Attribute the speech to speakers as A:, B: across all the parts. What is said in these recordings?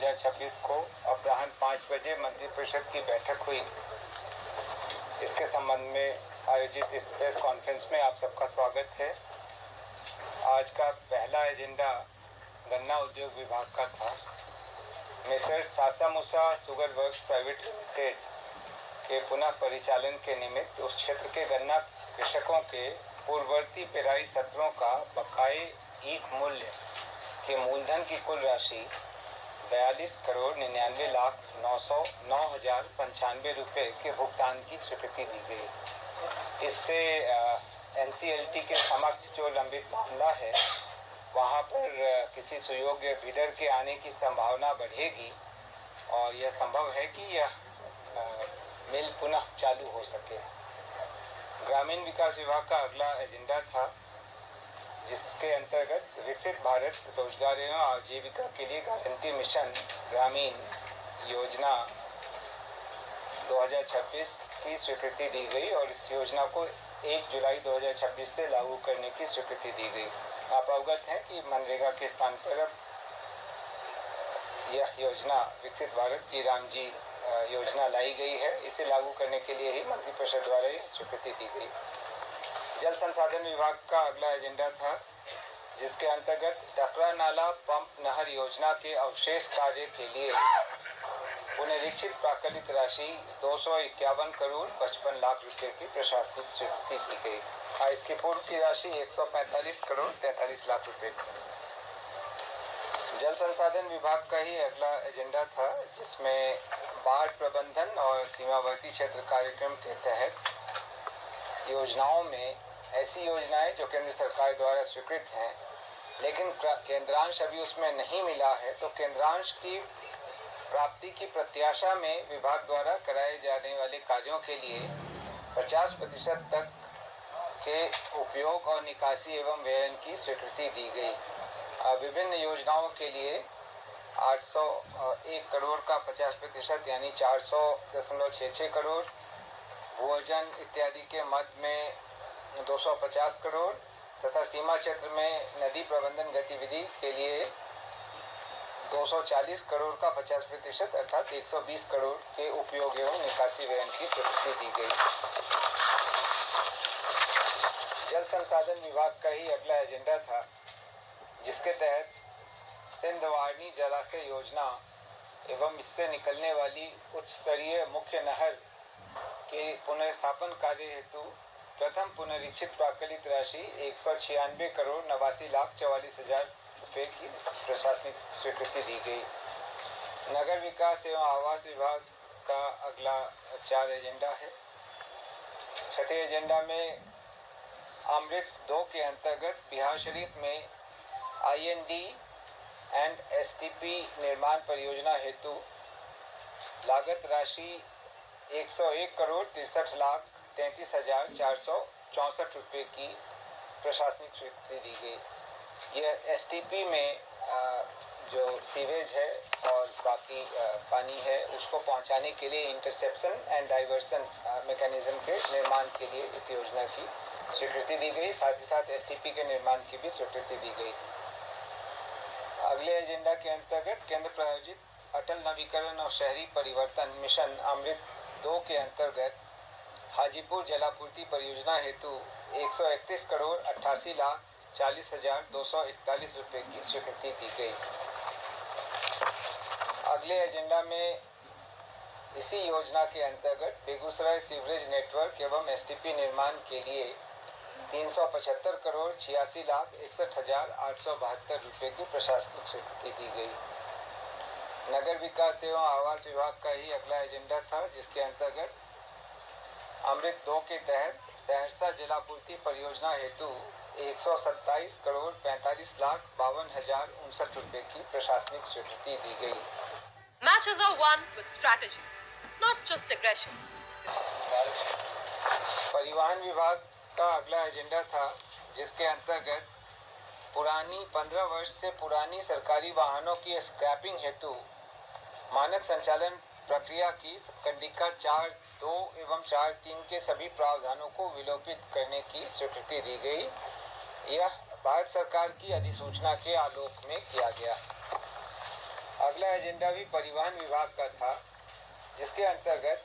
A: 2026 को अपराह्न 5 बजे मंत्रिपरिषद की बैठक हुई। इसके संबंध में आयोजित इस प्रेस कॉन्फ्रेंस में आप सबका स्वागत है। आज का पहला एजेंडा गन्ना उद्योग विभाग का था। Mrs Sasamusa sugar works private limited के पुनः परिचालन के निमित्त उस क्षेत्र के गन्ना कृषकों के पूर्ववर्ती पेराई सत्रों का बकाये ईख मूल्य के मूलधन की कुल राशि 42,99,9,95 रुपये के भुगतान की स्वीकृति दी गई। इससे एनसीएलटी के समक्ष जो लंबित मामला है वहां पर किसी सुयोग्य बिडर के आने की संभावना बढ़ेगी और यह संभव है कि यह मिल पुनः चालू हो सके। ग्रामीण विकास विभाग का अगला एजेंडा था, जिसके अंतर्गत विकसित भारत रोजगार एवं आजीविका के लिए गारंटी मिशन ग्रामीण योजना 2026 की स्वीकृति दी गई और इस योजना को 1 जुलाई 2026 से लागू करने की स्वीकृति दी गई। आप अवगत हैं कि मनरेगा के स्थान पर अब यह योजना विकसित भारत जी राम जी योजना लाई गई है। इसे लागू करने के लिए ही मंत्रिपरिषद द्वारा स्वीकृति दी गई। जल संसाधन विभाग का अगला एजेंडा था, जिसके अंतर्गत डकरा नाला पंप नहर योजना के अवशेष कार्य के लिए पुनरीक्षित प्राकलित राशि 251 करोड़ 55 लाख रुपए की प्रशासनिक स्वीकृति दी गई। इसकी पूर्व की राशि 145 करोड़ 43 लाख रुपए थी। जल संसाधन विभाग का ही अगला एजेंडा था, जिसमें बाढ़ प्रबंधन और सीमावर्ती क्षेत्र कार्यक्रम के तहत योजनाओं में ऐसी योजनाएं जो केंद्र सरकार द्वारा स्वीकृत हैं लेकिन केंद्रांश अभी उसमें नहीं मिला है, तो केंद्रांश की प्राप्ति की प्रत्याशा में विभाग द्वारा कराए जाने वाले कार्यों के लिए 50% तक के उपयोग और निकासी एवं व्ययन की स्वीकृति दी गई। विभिन्न योजनाओं के लिए 801 करोड़ का 50% यानी 400.66 करोड़, भूअर्जन इत्यादि के मध्य में 250 करोड़ तथा सीमा क्षेत्र में नदी प्रबंधन गतिविधि के लिए 240 करोड़ का 50% अर्थात 120 करोड़ के उपयोग एवं निकासी व्ययन की स्वीकृति दी गई। जल संसाधन विभाग का ही अगला एजेंडा था, जिसके तहत सिंधवानी जलाशय योजना एवं इससे निकलने वाली उच्च स्तरीय मुख्य नहर के पुनर्स्थापन कार्य हेतु प्रथम पुनरीक्षित प्राकलित राशि 196 करोड़ 89 लाख 44 हजार रुपये की प्रशासनिक स्वीकृति दी गई। नगर विकास एवं आवास विभाग का अगला 4 एजेंडा है। छठे एजेंडा में अमृत 2 के अंतर्गत बिहार शरीफ में आईएनडी एंड एसटीपी निर्माण परियोजना हेतु लागत राशि 101 करोड़ 63 लाख 33 हजार 464 रुपये की प्रशासनिक स्वीकृति दी गई। यह एसटीपी में जो सीवेज है और बाकी पानी है उसको पहुंचाने के लिए इंटरसेप्शन एंड डाइवर्सन मैकेनिज्म के निर्माण के लिए इस योजना की स्वीकृति दी गई। साथ ही साथ एसटीपी के निर्माण की भी स्वीकृति दी गई। अगले एजेंडा के अंतर्गत केंद्र प्रायोजित अटल नवीकरण और शहरी परिवर्तन मिशन अमृत 2 के अंतर्गत हाजीपुर जलापूर्ति परियोजना हेतु 131 करोड़ 88 लाख 40 हजार 241 रुपये की स्वीकृति दी गई। अगले एजेंडा में इसी योजना के अंतर्गत बेगूसराय सीवरेज नेटवर्क एवं एसटीपी निर्माण के लिए 375 करोड़ 86 लाख 61 हजार 872 रुपये की प्रशासनिक स्वीकृति दी गई। नगर विकास एवं आवास विभाग का ही अगला एजेंडा था, जिसके अंतर्गत अमृत 2 के तहत सहरसा जलापूर्ति परियोजना हेतु 127 करोड़ 45 लाख 52 हजार 59 रुपये की प्रशासनिक स्वीकृति दी गई।
B: Matches are won with strategy, not just aggression.
A: परिवहन विभाग का अगला एजेंडा था, जिसके अंतर्गत पुरानी 15 वर्ष से पुरानी सरकारी वाहनों की स्क्रैपिंग हेतु मानक संचालन प्रक्रिया की कंडिका 4.2 एवं 4.3 के सभी प्रावधानों को विलोपित करने की स्वीकृति दी गई। यह भारत सरकार की अधिसूचना के आलोक में किया गया। अगला एजेंडा भी परिवहन विभाग का था, जिसके अंतर्गत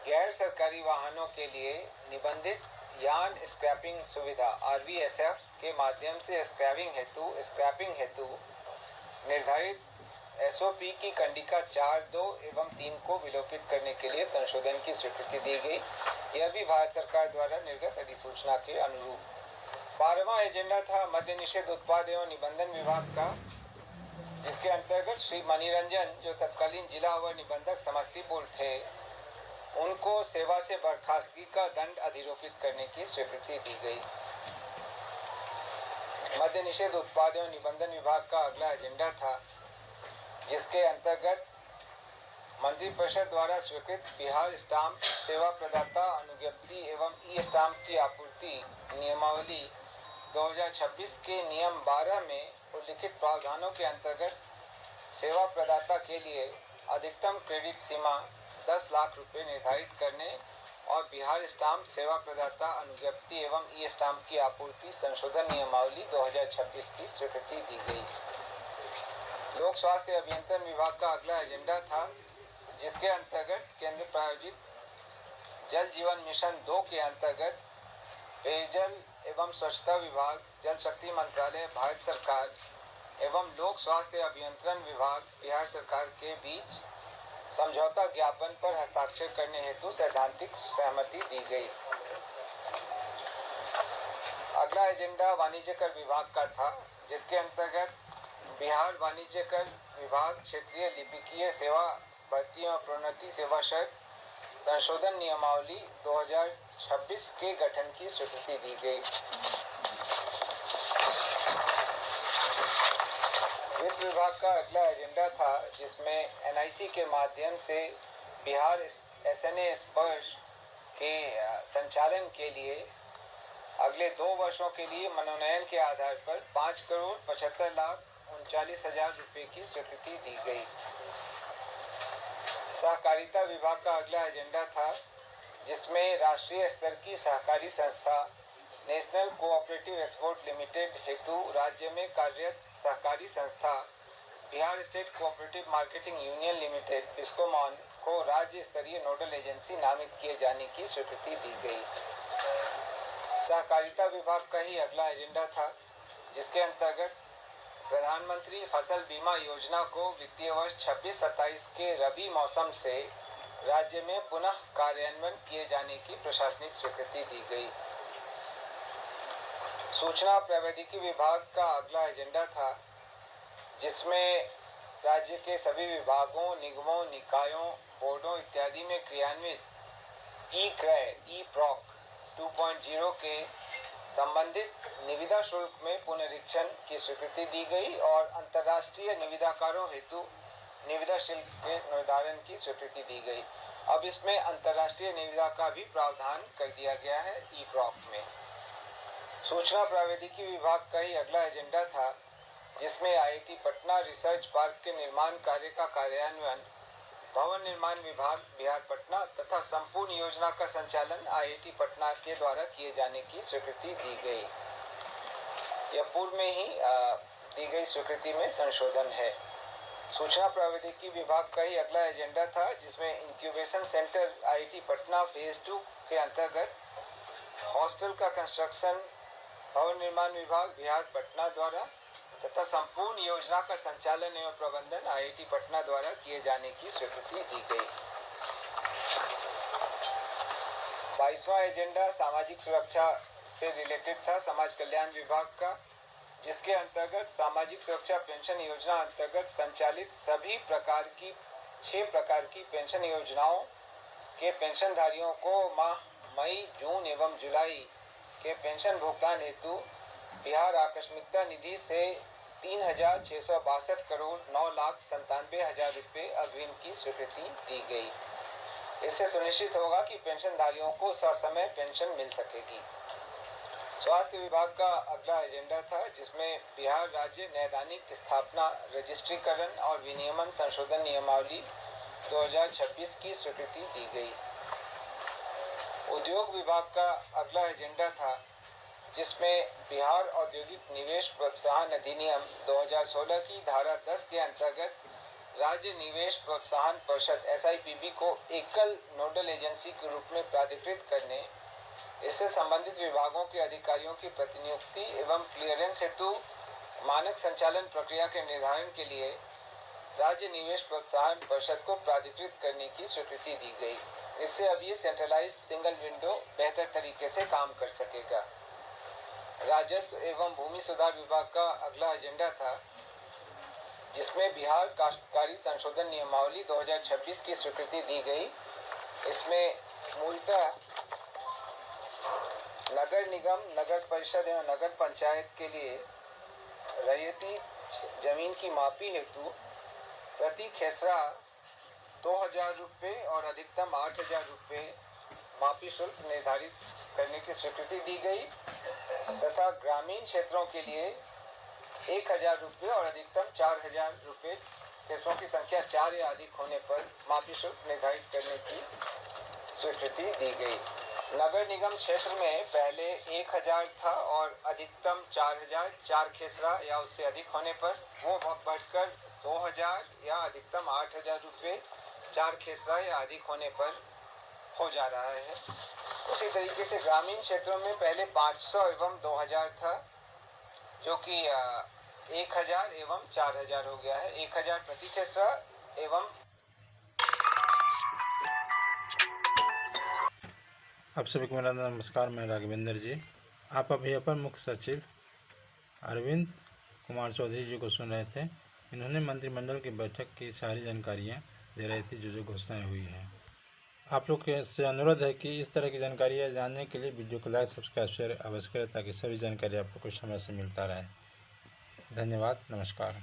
A: गैर सरकारी वाहनों के लिए निबंधित यान स्क्रैपिंग सुविधा RVSF के माध्यम से स्क्रैपिंग हेतु निर्धारित SOP की कंडिका 4, 2 एवं 3 को विलोपित करने के लिए संशोधन की स्वीकृति दी गई। यह भी भारत सरकार द्वारा निर्गत अधिसूचना के अनुरूप। 12वां एजेंडा था मद्य निषेध उत्पाद एवं निबंधन विभाग का, जिसके अंतर्गत श्री मणिरंजन, जो तत्कालीन जिला व निबंधक समस्तीपुर थे, उनको सेवा से बर्खास्तगी का दंड अधिरोपित करने की स्वीकृति दी गई। मद्य निषेध उत्पाद एवं निबंधन विभाग का अगला एजेंडा था, जिसके अंतर्गत मंत्रिपरिषद द्वारा स्वीकृत बिहार स्टाम्प सेवा प्रदाता अनुज्ञप्ति एवं ई-स्टाम्प की आपूर्ति नियमावली 2026 के नियम 12 में उल्लिखित प्रावधानों के अंतर्गत सेवा प्रदाता के लिए अधिकतम क्रेडिट सीमा 10 लाख रुपए निर्धारित करने और बिहार स्टाम्प सेवा प्रदाता अनुज्ञप्ति एवं ई-स्टाम्प की आपूर्ति संशोधन नियमावली 2026 की स्वीकृति दी गई। लोक स्वास्थ्य अभियंत्रण विभाग का अगला एजेंडा था, जिसके अंतर्गत केंद्र प्रायोजित जल जीवन मिशन 2 के अंतर्गत पेयजल एवं स्वच्छता विभाग, जल शक्ति मंत्रालय भारत सरकार एवं लोक स्वास्थ्य अभियंत्रण विभाग बिहार सरकार के बीच समझौता ज्ञापन पर हस्ताक्षर करने हेतु सैद्धांतिक सहमति दी गई। अगला एजेंडा वाणिज्य कर विभाग का था, जिसके अंतर्गत बिहार वाणिज्य कर विभाग क्षेत्रीय लिपिकीय सेवा भर्ती एवं प्रोन्नति सेवा शर्त संशोधन नियमावली 2026 के गठन की स्वीकृति दी गई। वित्त विभाग का अगला एजेंडा था, जिसमें NIC के माध्यम से बिहार SNA स्पर्श के संचालन के लिए अगले 2 वर्षों के लिए मनोनयन के आधार पर 5,75,39,000 रुपए की स्वीकृति दी गई। सहकारिता विभाग का अगला एजेंडा था, जिसमें राष्ट्रीय स्तर की सहकारी संस्था नेशनल कोऑपरेटिव एक्सपोर्ट लिमिटेड हेतु राज्य में कार्यरत सहकारी संस्था Bihar state cooperative marketing union limited Biscomaun को राज्य स्तरीय नोडल एजेंसी नामित किए जाने की स्वीकृति दी गई। सहकारिता विभाग का ही अगला एजेंडा था, जिसके अंतर्गत प्रधानमंत्री फसल बीमा योजना को वित्तीय वर्ष 26-27 के रबी मौसम से राज्य में पुनः कार्यान्वयन किए जाने की प्रशासनिक स्वीकृति दी गई। सूचना प्रौद्योगिकी विभाग का अगला एजेंडा था, जिसमें राज्य के सभी विभागों, निगमों, निकायों, बोर्डों इत्यादि में क्रियान्वित ई-प्रॉक 2.0 के संबंधित निविदा शुल्क में पुनरीक्षण की स्वीकृति दी गई और अंतर्राष्ट्रीय निविदाकारों हेतु निविदा शुल्क के निर्धारण की स्वीकृति दी गई। अब इसमें अंतर्राष्ट्रीय निविदा का भी प्रावधान कर दिया गया है ई-प्रॉक में। सूचना प्रौद्योगिकी विभाग का ही अगला एजेंडा था, जिसमें IIT पटना रिसर्च पार्क के निर्माण कार्य का कार्यान्वयन भवन निर्माण विभाग बिहार पटना तथा संपूर्ण योजना का संचालन IIT पटना के द्वारा किए जाने की स्वीकृति दी गई। यह पूर्व में ही दी गई स्वीकृति में संशोधन है। सूचना प्रौद्योगिकी विभाग का ही अगला एजेंडा था, जिसमें incubation centre IIT Patna phase 2 के अंतर्गत हॉस्टल का कंस्ट्रक्शन भवन निर्माण विभाग बिहार पटना द्वारा तथा संपूर्ण योजना का संचालन एवं प्रबंधन IIT पटना द्वारा किए जाने की स्वीकृति दी गई। 22वां एजेंडा सामाजिक सुरक्षा से रिलेटेड था, समाज कल्याण विभाग का, जिसके अंतर्गत सामाजिक सुरक्षा पेंशन योजना अंतर्गत संचालित सभी प्रकार की 6 प्रकार की पेंशन योजनाओं के पेंशनधारियों को माह मई, जून एवं जुलाई के पेंशन भुगतान हेतु बिहार आकस्मिकता निधि से 3,662 करोड़ 9,97,000 रुपए अग्रिम की स्वीकृति दी गई। इससे सुनिश्चित होगा कि पेंशनधारियों को ससमय पेंशन मिल सकेगी। स्वास्थ्य विभाग का अगला एजेंडा था, जिसमें बिहार राज्य नैदानिक स्थापना रजिस्ट्रीकरण और विनियमन संशोधन नियमावली 2026 की स्वीकृति दी गई। उद्योग विभाग का अगला एजेंडा था, जिसमें बिहार औद्योगिक निवेश प्रोत्साहन अधिनियम 2016 की धारा 10 के अंतर्गत राज्य निवेश प्रोत्साहन परिषद SIPB को एकल नोडल एजेंसी के रूप में प्राधिकृत करने, इससे संबंधित विभागों के अधिकारियों की प्रतिनियुक्ति एवं क्लियरेंस हेतु मानक संचालन प्रक्रिया के निर्धारण के लिए राज्य निवेश प्रोत्साहन परिषद को प्राधिकृत करने की स्वीकृति दी गई। इससे अब ये सेंट्रलाइज्ड सिंगल विंडो बेहतर तरीके से काम कर सकेगा। राजस्व एवं भूमि सुधार विभाग का अगला एजेंडा था, जिसमें बिहार काश्तकारी संशोधन नियमावली 2026 की स्वीकृति दी गई। इसमें मूलतः नगर निगम, नगर परिषद एवं नगर पंचायत के लिए रैयती जमीन की मापी हेतु प्रति खेसरा 2000 रुपये और अधिकतम 8000 रुपये मापी शुल्क निर्धारित करने की स्वीकृति दी गई तथा ग्रामीण क्षेत्रों के लिए 1000 रुपये और अधिकतम 4000 रुपये खेसरों की संख्या 4 या अधिक होने पर मापी शुल्क निर्धारित करने की स्वीकृति दी गई। नगर निगम क्षेत्र में पहले 1000 था और अधिकतम 4000, 4 खेसरा या उससे अधिक होने पर वो बढ़कर 2000 या अधिकतम 8000 रुपये 4 खेसरा या अधिक होने पर हो जा रहा है। उसी तरीके से ग्रामीण क्षेत्रों में पहले 500 एवं 2000 था, जो कि 1000 एवं 4000 हो गया है। 1000 प्रति खेसरा एवं
C: आप सभी को मेरा नमस्कार। मैं राघवेंद्र जी। आप अभी अपर मुख्य सचिव अरविंद कुमार चौधरी जी को सुन रहे थे। इन्होंने मंत्रिमंडल की बैठक की सारी जानकारियां दे रही थी, जो घोषणाएं हुई हैं। आप लोग से अनुरोध है कि इस तरह की जानकारियां जानने के लिए वीडियो को लाइक, सब्सक्राइब, शेयर अवश्य करें, ताकि सभी जानकारी आपको कुछ समय से मिलता रहे। धन्यवाद, नमस्कार।